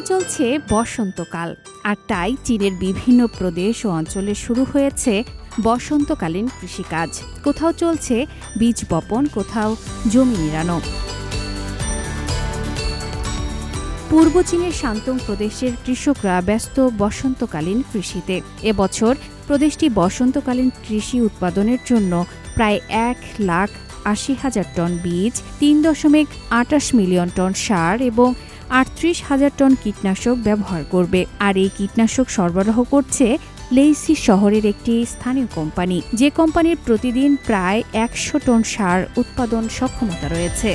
চলছে বসন্তকাল, আর তাই চীনের বিভিন্ন প্রদেশ ও অঞ্চলে শুরু হয়েছে বসন্তকালীন কৃষিকাজ। কোথাও চলছে বীজ বপন, কোথাও জমি নিড়ানো। পূর্ব চীনের শান্তং প্রদেশের কৃষকরা ব্যস্ত বসন্তকালীন কৃষিতে। এবছর প্রদেশটি বসন্তকালীন কৃষি উৎপাদনের জন্য প্রায় 1,80,000 টন বীজ, 3.28 মিলিয়ন টন সার এবং 38,000 টন কীটনাশক ব্যবহার করবে। আর এই কীটনাশক সরবরাহ করছে লেইসি শহরের একটি স্থানীয় কোম্পানি, যে কোম্পানির প্রতিদিন প্রায় 100 টন সার উৎপাদন সক্ষমতা রয়েছে।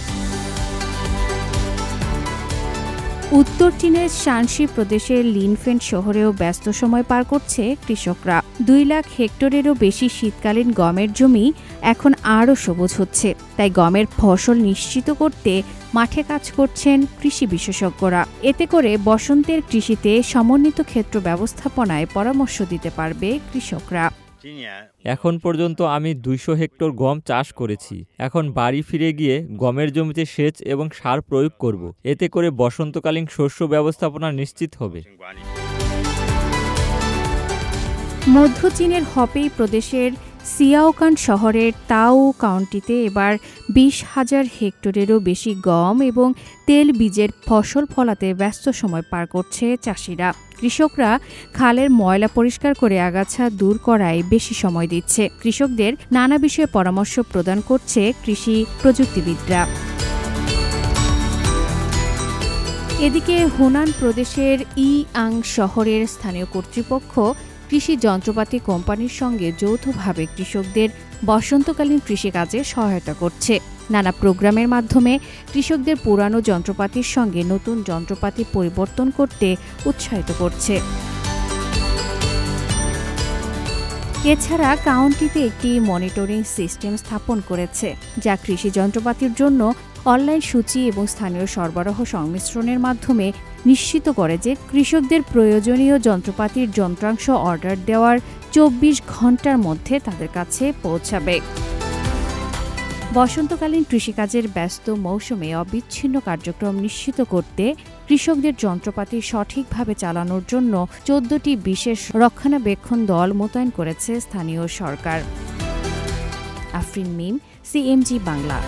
উত্তর চীনের শানসি প্রদেশের লিনফেন শহরেও ব্যস্ত সময় পার করছে কৃষকরা। 2 লাখ হেক্টরেরও বেশি শীতকালীন গমের জমি এখন আরও সবুজ হচ্ছে, তাই গমের ফসল নিশ্চিত করতে মাঠে কাজ করছেন কৃষি বিশেষজ্ঞরা। এতে করে বসন্তের কৃষিতে সমন্বিত ক্ষেত্র ব্যবস্থাপনায় পরামর্শ দিতে পারবে কৃষকরা। এখন পর্যন্ত আমি 200 হেক্টর গম চাষ করেছি। এখন বাড়ি ফিরে গিয়ে গমের জমিতে সেচ এবং সার প্রয়োগ করব। এতে করে বসন্তকালীন শস্য ব্যবস্থাপনা নিশ্চিত হবে। মধ্য চীনের হপেই প্রদেশের সিয়াওকান শহরের তাও কাউন্টিতে এবার 20,000 হেক্টরেরও বেশি গম এবং তেল বীজের ফসল ফলাতে ব্যস্ত সময় পার করছে চাষিরা। কৃষকরা খালের ময়লা পরিষ্কার করে আগাছা দূর করায় বেশি সময় দিচ্ছে। কৃষকদের নানা বিষয়ে পরামর্শ প্রদান করছে কৃষি প্রযুক্তিবিদরা। এদিকে হুনান প্রদেশের ইআং শহরের স্থানীয় কর্তৃপক্ষ কৃষি যন্ত্রপাতি কোম্পানির সঙ্গে যৌথভাবে কৃষকদের বসন্তকালীন কৃষিকাজে সহায়তা করছে। নানা প্রোগ্রামের মাধ্যমে কৃষকদের পুরানো যন্ত্রপাতির সঙ্গে নতুন যন্ত্রপাতি পরিবর্তন করতে উৎসাহিত করছে। এছাড়া কাউন্টিতে একটি মনিটরিং সিস্টেম স্থাপন করেছে, যা কৃষি যন্ত্রপাতির জন্য অনলাইন সূচি এবং স্থানীয় সরবরাহ সংমিশ্রণের মাধ্যমে নিশ্চিত করে যে কৃষকদের প্রয়োজনীয় যন্ত্রপাতির যন্ত্রাংশ অর্ডার দেওয়ার 24 ঘণ্টার মধ্যে তাদের কাছে পৌঁছাবে। বসন্তকালীন কৃষিকাজের ব্যস্ত মৌসুমে অবিচ্ছিন্ন কার্যক্রম নিশ্চিত করতে কৃষকদের যন্ত্রপাতি সঠিকভাবে চালানোর জন্য 14টি বিশেষ রক্ষণাবেক্ষণ দল মোতায়েন করেছে স্থানীয় সরকার। আফরিন মিম, CMG বাংলা।